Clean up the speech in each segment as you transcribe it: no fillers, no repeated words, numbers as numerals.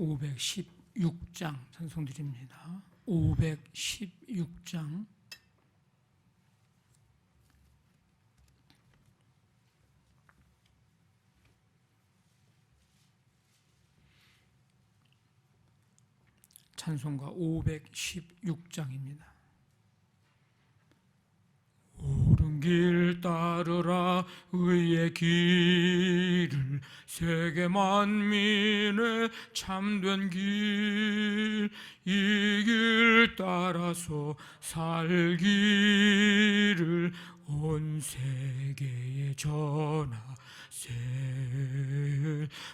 516장 찬송드립니다. 516장 찬송가 516장입니다. 옳은 길 따르라 의의 길을 세계 만민의 참된 길, 이 길 따라서 살기를 온 세계에 전하세.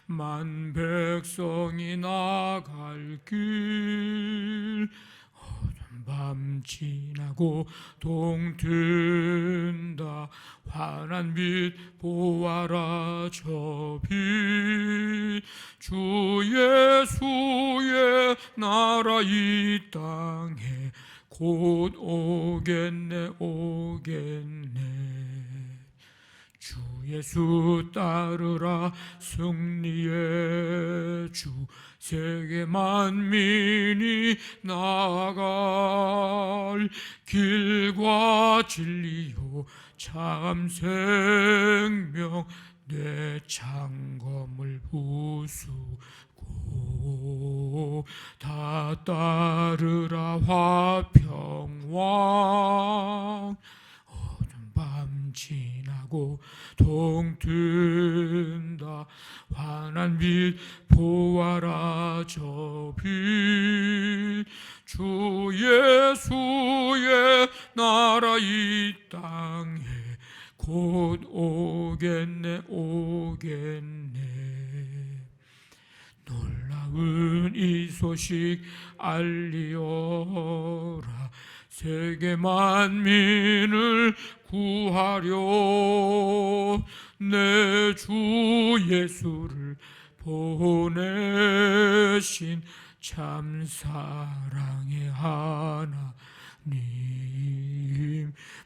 만 백성이 나갈 길, 밤 지나고 동튼다. 환한 빛 보아라 저 빛, 주 예수의 나라 이 땅에 곧 오겠네 오겠네. 주 예수 따르라 승리의 주, 세계 만민이 나아갈 길과 진리요 참 생명, 내 창검을 부수고 다 따르라 화평왕. 어두운 밤 지나고 동튼다. 환한 빛 보아라 저 빛, 주 예수의 나라 이 땅에 곧 오겠네 오겠네. 놀라운 이 소식 알리어라. 세계 만민을 구하려 내 주 예수를 보내신 참 사랑의 하나님.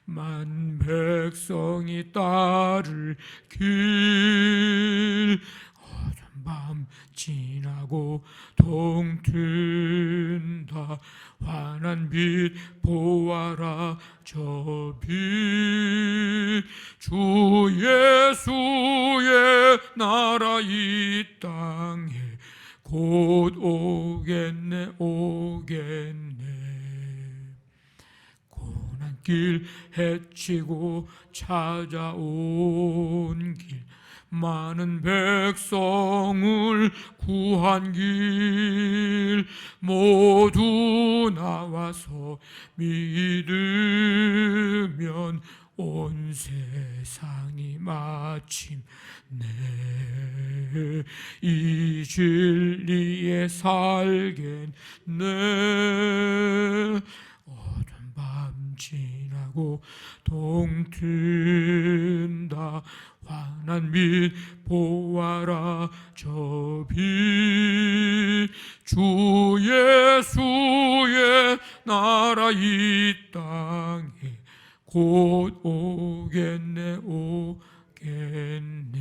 만 백성이 따를 길, 어두운 밤 지나고 동튼다. 환한 빛 보아라 저 빛, 주 예수의 나라 이 땅에 곧 오겠네 오겠네. 고난 길 헤치고 찾아온 길, 많은 백성을 구한 길, 모두 나와서 믿으면 온 세상이 마침내 이 진리에 살겠네. 어두운 밤 지나고 동튼다. 환한 빛 보아라 저 빛, 주 예수의 나라 이 땅에 곧 오겠네 오겠네.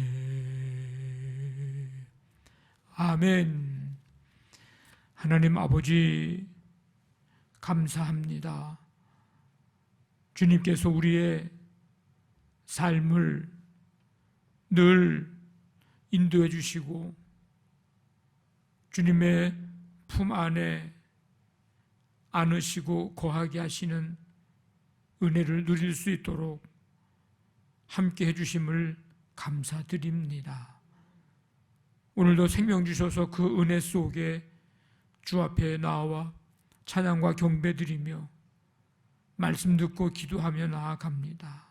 아멘. 하나님 아버지 감사합니다. 주님께서 우리의 삶을 늘 인도해 주시고 주님의 품 안에 안으시고 거하게 하시는 은혜를 누릴 수 있도록 함께 해주심을 감사드립니다. 오늘도 생명 주셔서 그 은혜 속에 주 앞에 나와 찬양과 경배드리며 말씀 듣고 기도하며 나아갑니다.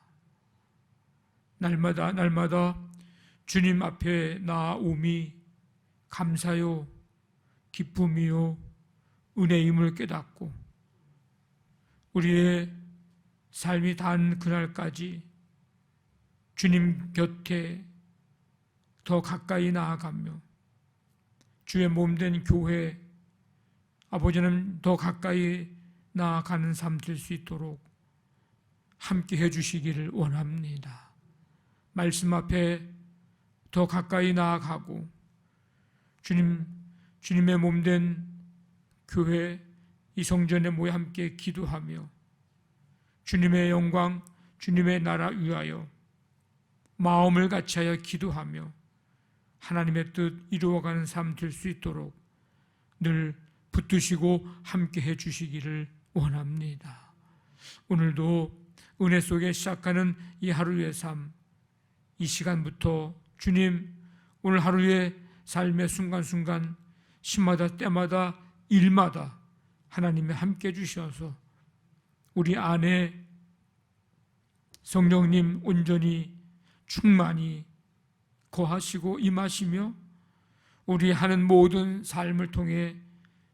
날마다 주님 앞에 나아옴이 감사요 기쁨이요 은혜임을 깨닫고 우리의 삶이 단 그날까지 주님 곁에 더 가까이 나아가며 주의 몸된 교회 아버지는 더 가까이 나아가는 삶 될 수 있도록 함께 해주시기를 원합니다. 말씀 앞에 더 가까이 나아가고 주님 주님의 몸된 교회 이 성전에 모여 함께 기도하며 주님의 영광, 주님의 나라 위하여 마음을 같이하여 기도하며 하나님의 뜻 이루어가는 삶 될 수 있도록 늘 붙드시고 함께 해주시기를 원합니다. 오늘도 은혜 속에 시작하는 이 하루의 삶, 이 시간부터 주님 오늘 하루의 삶의 순간순간 시마다 때마다 일마다 하나님이 함께 주셔서 우리 안에 성령님 온전히 충만히 거하시고 임하시며 우리 하는 모든 삶을 통해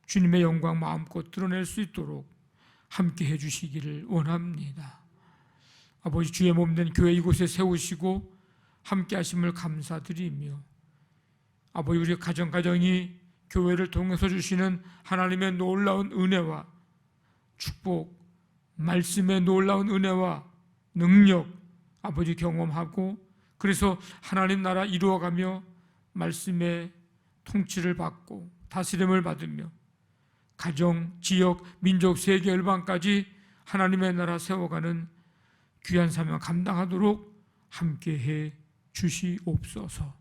주님의 영광 마음껏 드러낼 수 있도록 함께 해주시기를 원합니다. 아버지 주의 몸된 교회 이곳에 세우시고 함께 하심을 감사드리며 아버지 우리 가정이 교회를 통해서 주시는 하나님의 놀라운 은혜와 축복, 말씀의 놀라운 은혜와 능력 아버지 경험하고 그래서 하나님 나라 이루어가며 말씀의 통치를 받고 다스림을 받으며 가정, 지역, 민족, 세계, 열방까지 하나님의 나라 세워가는 귀한 사명 감당하도록 함께해 주시옵소서.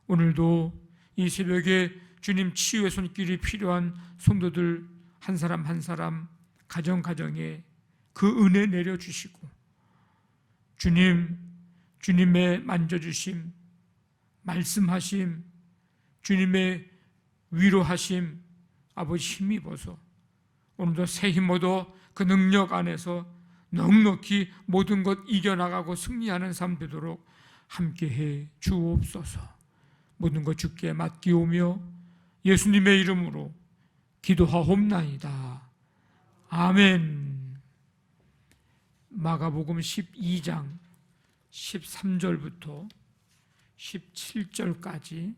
오늘도 이 새벽에 주님 치유의 손길이 필요한 성도들 한 사람 한 사람 가정에 그 은혜 내려주시고 주님의 만져주심, 말씀하심, 주님의 위로하심 아버지 힘입어서 오늘도 새 힘 얻어 그 능력 안에서 넉넉히 모든 것 이겨나가고 승리하는 삶 되도록 함께해 주옵소서. 모든 것 주께 맡기오며 예수님의 이름으로 기도하옵나이다. 아멘. 마가복음 12장 13절부터 17절까지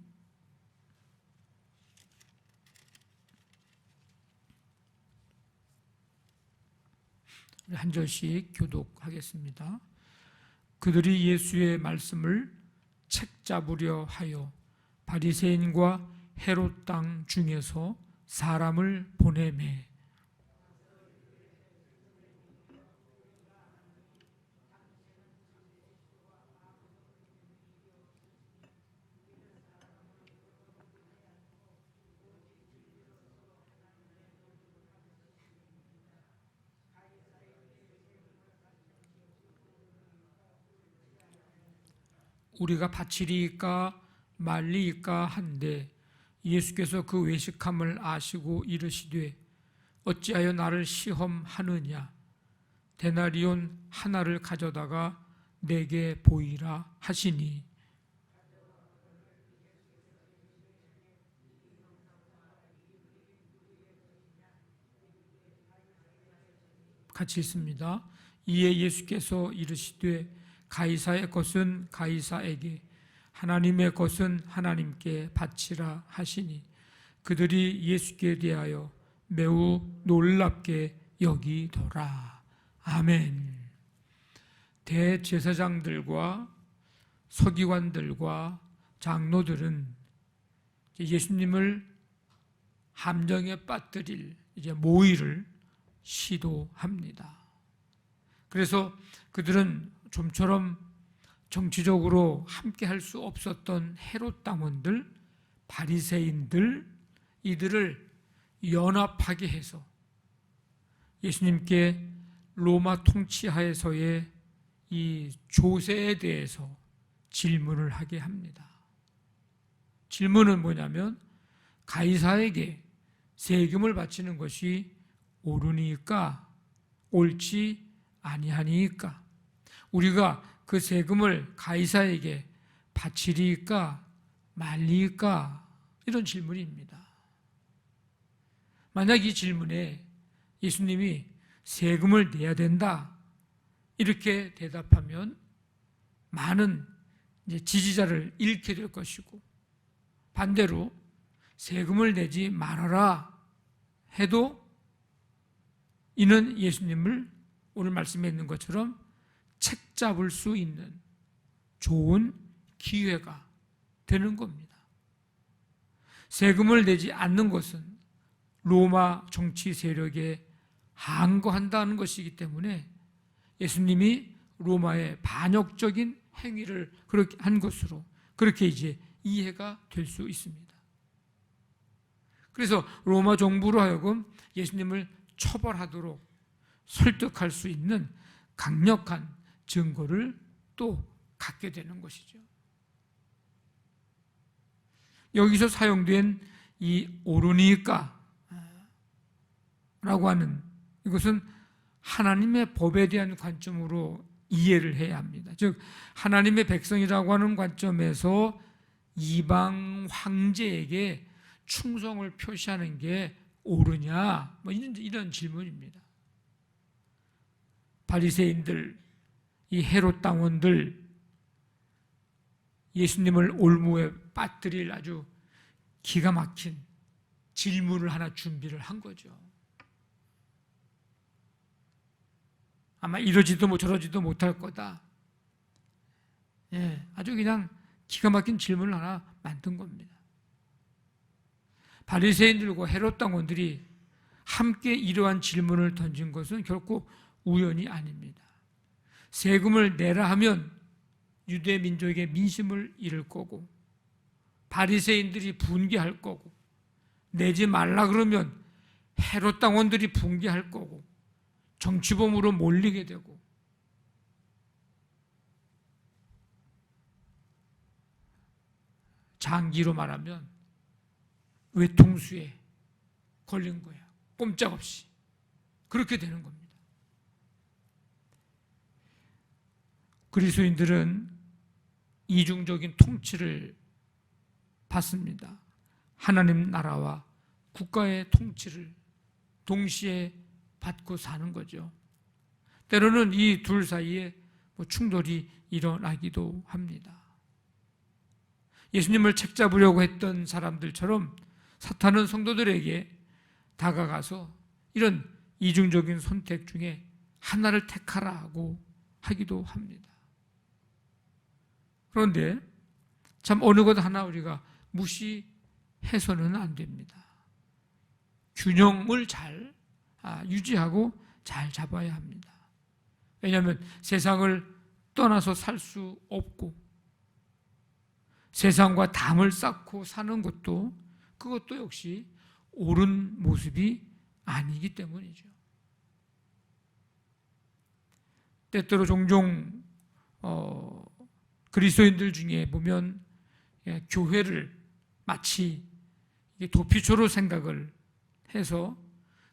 한 절씩 교독하겠습니다. 그들이 예수의 말씀을 책잡으려 하여 바리새인과 헤롯 땅 중에서 사람을 보내매 우리가 바치리이까 말리이까 한데 예수께서 그 외식함을 아시고 이르시되 어찌하여 나를 시험하느냐 데나리온 하나를 가져다가 내게 보이라 하시니 같이 읽습니다. 이에 예수께서 이르시되 가이사의 것은 가이사에게 하나님의 것은 하나님께 바치라 하시니 그들이 예수께 대하여 매우 놀랍게 여기더라. 아멘. 대제사장들과 서기관들과 장로들은 예수님을 함정에 빠뜨릴 모의를 시도합니다. 그래서 그들은 좀처럼 정치적으로 함께 할 수 없었던 헤롯 당원들, 바리새인들 이들을 연합하게 해서 예수님께 로마 통치하에서의 이 조세에 대해서 질문을 하게 합니다. 질문은 뭐냐면 가이사에게 세금을 바치는 것이 옳으니까 옳지 아니하니까 우리가 그 세금을 가이사에게 바치리까 말리까 이런 질문입니다. 만약 이 질문에 예수님이 세금을 내야 된다 이렇게 대답하면 많은 지지자를 잃게 될 것이고 반대로 세금을 내지 말아라 해도 이는 예수님을 오늘 말씀에 있는 것처럼 책잡을 수 있는 좋은 기회가 되는 겁니다. 세금을 내지 않는 것은 로마 정치 세력에 항거한다는 것이기 때문에 예수님이 로마의 반역적인 행위를 그렇게 한 것으로 그렇게 이제 이해가 될 수 있습니다. 그래서 로마 정부로 하여금 예수님을 처벌하도록 설득할 수 있는 강력한 증거를 또 갖게 되는 것이죠. 여기서 사용된 이 오르니까 라고 하는 이것은 하나님의 법에 대한 관점으로 이해를 해야 합니다. 즉 하나님의 백성이라고 하는 관점에서 이방 황제에게 충성을 표시하는 게 옳으냐? 뭐 이런 질문입니다. 바리새인들, 이 헤롯 당원들, 예수님을 올무에 빠뜨릴 아주 기가 막힌 질문을 하나 준비를 한 거죠. 아마 이러지도 뭐 저러지도 못할 거다. 아주 그냥 기가 막힌 질문을 하나 만든 겁니다. 바리새인들과 헤롯 당원들이 함께 이러한 질문을 던진 것은 결코 우연이 아닙니다. 세금을 내라 하면 유대 민족의 민심을 잃을 거고 바리새인들이 분개할 거고 내지 말라 그러면 헤롯 당원들이 분개할 거고 정치범으로 몰리게 되고 장기로 말하면 외통수에 걸린 거예요. 꼼짝없이 그렇게 되는 겁니다. 그리스도인들은 이중적인 통치를 받습니다. 하나님 나라와 국가의 통치를 동시에 받고 사는 거죠. 때로는 이 둘 사이에 충돌이 일어나기도 합니다. 예수님을 책잡으려고 했던 사람들처럼 사탄은 성도들에게 다가가서 이런 이중적인 선택 중에 하나를 택하라고 하기도 합니다. 그런데 참 어느 것 하나 우리가 무시해서는 안 됩니다. 균형을 잘 유지하고 잘 잡아야 합니다. 왜냐하면 세상을 떠나서 살 수 없고 세상과 담을 쌓고 사는 것도 그것도 역시 옳은 모습이 아니기 때문이죠. 때때로 종종 그리스도인들 중에 보면 교회를 마치 도피처로 생각을 해서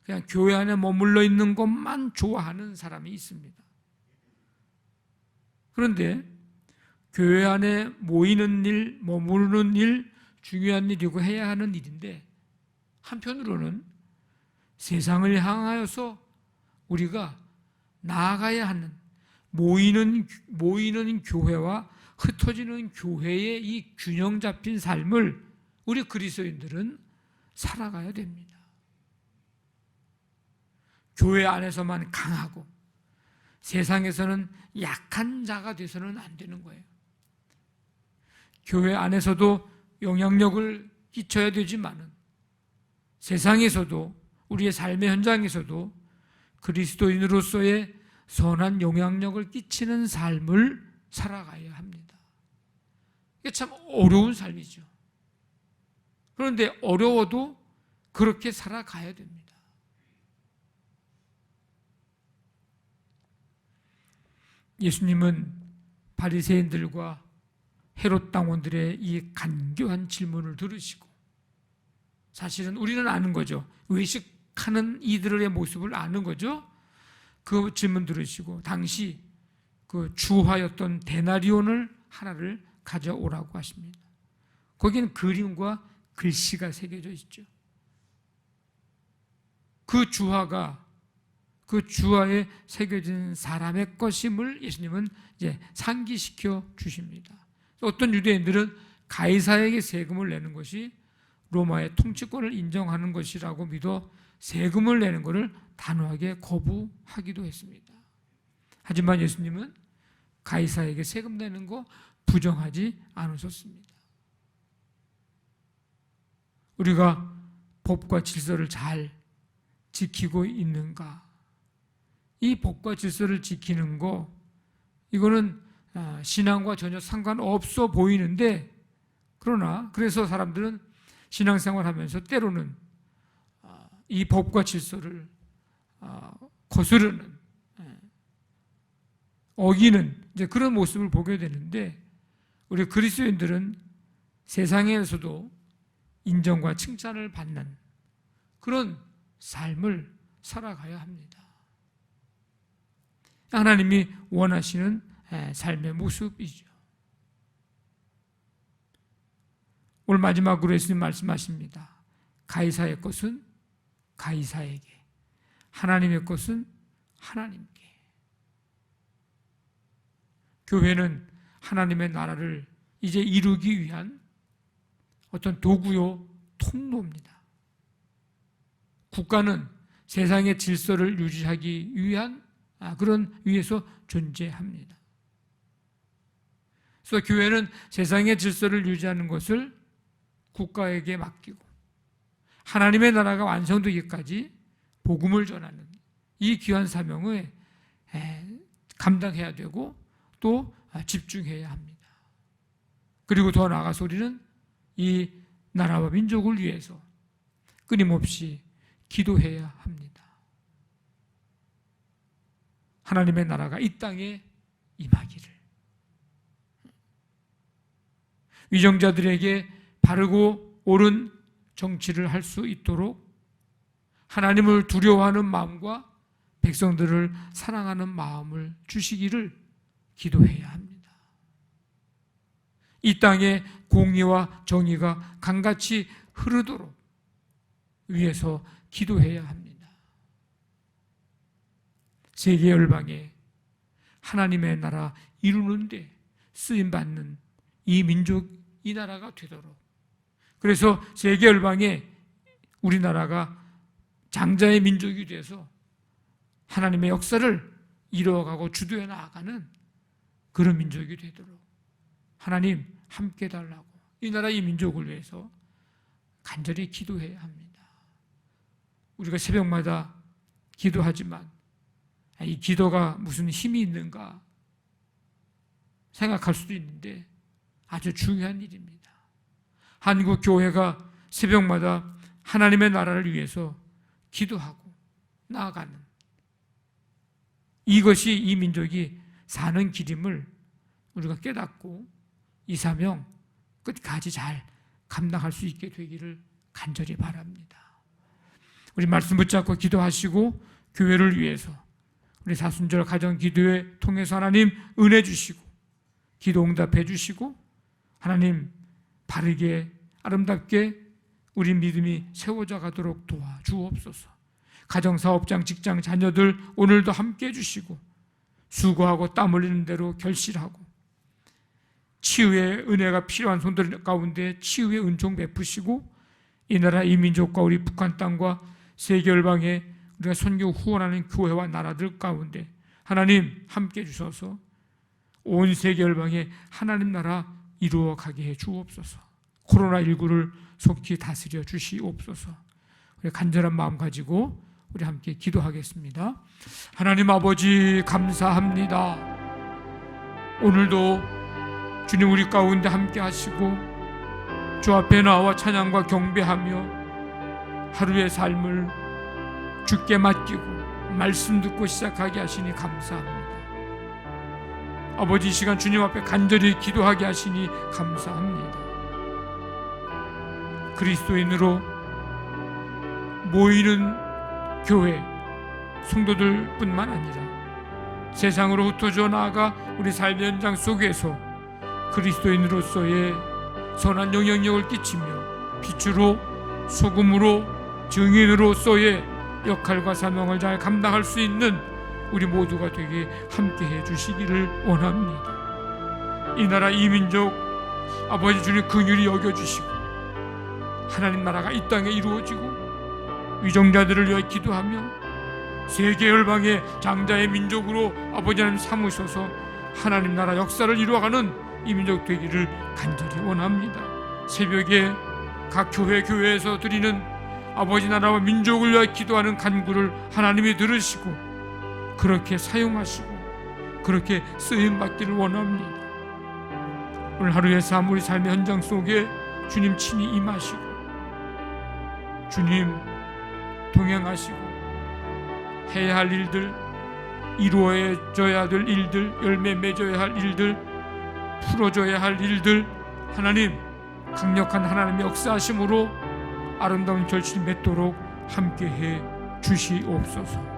그냥 교회 안에 머물러 있는 것만 좋아하는 사람이 있습니다. 그런데 교회 안에 모이는 일, 머무르는 일 중요한 일이고 해야 하는 일인데 한편으로는 세상을 향하여서 우리가 나아가야 하는 모이는 교회와 흩어지는 교회의 이 균형 잡힌 삶을 우리 그리스도인들은 살아가야 됩니다. 교회 안에서만 강하고 세상에서는 약한 자가 돼서는 안 되는 거예요. 교회 안에서도 영향력을 끼쳐야 되지만은 세상에서도 우리의 삶의 현장에서도 그리스도인으로서의 선한 영향력을 끼치는 삶을 살아가야 합니다. 이게 참 어려운 삶이죠. 그런데 어려워도 그렇게 살아가야 됩니다. 예수님은 바리새인들과 헤롯 당원들의 이 간교한 질문을 들으시고 사실은 우리는 아는 거죠. 외식하는 이들의 모습을 아는 거죠. 그 질문 들으시고 당시 그 주화였던 데나리온을 하나를 가져오라고 하십니다. 거기는 그림과 글씨가 새겨져 있죠. 그 주화가 그 주화에 새겨진 사람의 것임을 예수님은 이제 상기시켜 주십니다. 어떤 유대인들은 가이사에게 세금을 내는 것이 로마의 통치권을 인정하는 것이라고 믿어 세금을 내는 것을 단호하게 거부하기도 했습니다. 하지만 예수님은 가이사에게 세금 내는 거 부정하지 않으셨습니다. 우리가 법과 질서를 잘 지키고 있는가? 이 법과 질서를 지키는 거, 이거는 신앙과 전혀 상관없어 보이는데, 그러나 그래서 사람들은 신앙생활 하면서 때로는 이 법과 질서를 거스르는, 어기는 이제 그런 모습을 보게 되는데, 우리 그리스도인들은 세상에서도 인정과 칭찬을 받는 그런 삶을 살아가야 합니다. 하나님이 원하시는 삶의 모습이죠. 오늘 마지막으로 예수님 말씀하십니다. 가이사의 것은 가이사에게, 하나님의 것은 하나님께. 교회는 하나님의 나라를 이제 이루기 위한 어떤 도구요, 통로입니다. 국가는 세상의 질서를 유지하기 위한 그런 위에서 존재합니다. 그래서 교회는 세상의 질서를 유지하는 것을 국가에게 맡기고 하나님의 나라가 완성되기까지 복음을 전하는 이 귀한 사명을 감당해야 되고 또 집중해야 합니다. 그리고 더 나아가서 우리는 이 나라와 민족을 위해서 끊임없이 기도해야 합니다. 하나님의 나라가 이 땅에 임하기를, 위정자들에게 바르고 옳은 정치를 할 수 있도록 하나님을 두려워하는 마음과 백성들을 사랑하는 마음을 주시기를 기도해야 합니다. 이 땅에 공의와 정의가 강같이 흐르도록 위해서 기도해야 합니다. 세계 열방에 하나님의 나라 이루는데 쓰임받는 이 민족, 이 나라가 되도록, 그래서 세계 열방에 우리나라가 장자의 민족이 돼서 하나님의 역사를 이루어가고 주도해 나아가는 그런 민족이 되도록 하나님 함께 달라고, 이 나라 이 민족을 위해서 간절히 기도해야 합니다. 우리가 새벽마다 기도하지만 이 기도가 무슨 힘이 있는가 생각할 수도 있는데 아주 중요한 일입니다. 한국 교회가 새벽마다 하나님의 나라를 위해서 기도하고 나아가는, 이것이 이 민족이 사는 길임을 우리가 깨닫고 이 사명 끝까지 잘 감당할 수 있게 되기를 간절히 바랍니다. 우리 말씀 붙잡고 기도하시고 교회를 위해서 우리 사순절 가정 기도회 통해서 하나님 은혜 주시고 기도 응답해 주시고 하나님 바르게 아름답게 우리 믿음이 세워져 가도록 도와주옵소서. 가정사업장, 직장, 자녀들 오늘도 함께 해주시고 수고하고 땀 흘리는 대로 결실하고 치유의 은혜가 필요한 손들 가운데 치유의 은총 베푸시고 이 나라 이 민족과 우리 북한 땅과 세계 열방에 우리가 선교 후원하는 교회와 나라들 가운데 하나님 함께 해주셔서 온 세계 열방에 하나님 나라 이루어가게 해 주옵소서. 코로나19를 속히 다스려 주시옵소서. 우리 간절한 마음 가지고 우리 함께 기도하겠습니다. 하나님 아버지 감사합니다. 오늘도 주님 우리 가운데 함께 하시고 주 앞에 나와 찬양과 경배하며 하루의 삶을 주께 맡기고 말씀 듣고 시작하게 하시니 감사합니다. 아버지 이 시간 주님 앞에 간절히 기도하게 하시니 감사합니다. 그리스도인으로 모이는 교회 성도들 뿐만 아니라 세상으로 흩어져 나아가 우리 삶의 현장 속에서 그리스도인으로서의 선한 영향력을 끼치며 빛으로 소금으로 증인으로서의 역할과 사명을 잘 감당할 수 있는 우리 모두가 되게 함께해 주시기를 원합니다. 이 나라 이 민족 아버지 주님 긍휼히 여겨주시고 하나님 나라가 이 땅에 이루어지고 위정자들을 위해 기도하며 세계 열방의 장자의 민족으로 아버지 하나님 삼으셔서 하나님 나라 역사를 이루어가는 이 민족 되기를 간절히 원합니다. 새벽에 각 교회에서 드리는 아버지 나라와 민족을 위하여 기도하는 간구를 하나님이 들으시고 그렇게 사용하시고 그렇게 쓰임받기를 원합니다. 오늘 하루의 삶, 우리 삶의 현장 속에 주님 친히 임하시고 주님 동행하시고 해야 할 일들, 이루어져야 될 일들, 열매 맺어야 할 일들, 풀어줘야 할 일들, 하나님 강력한 하나님의 역사하심으로 아름다운 결실 맺도록 함께해 주시옵소서.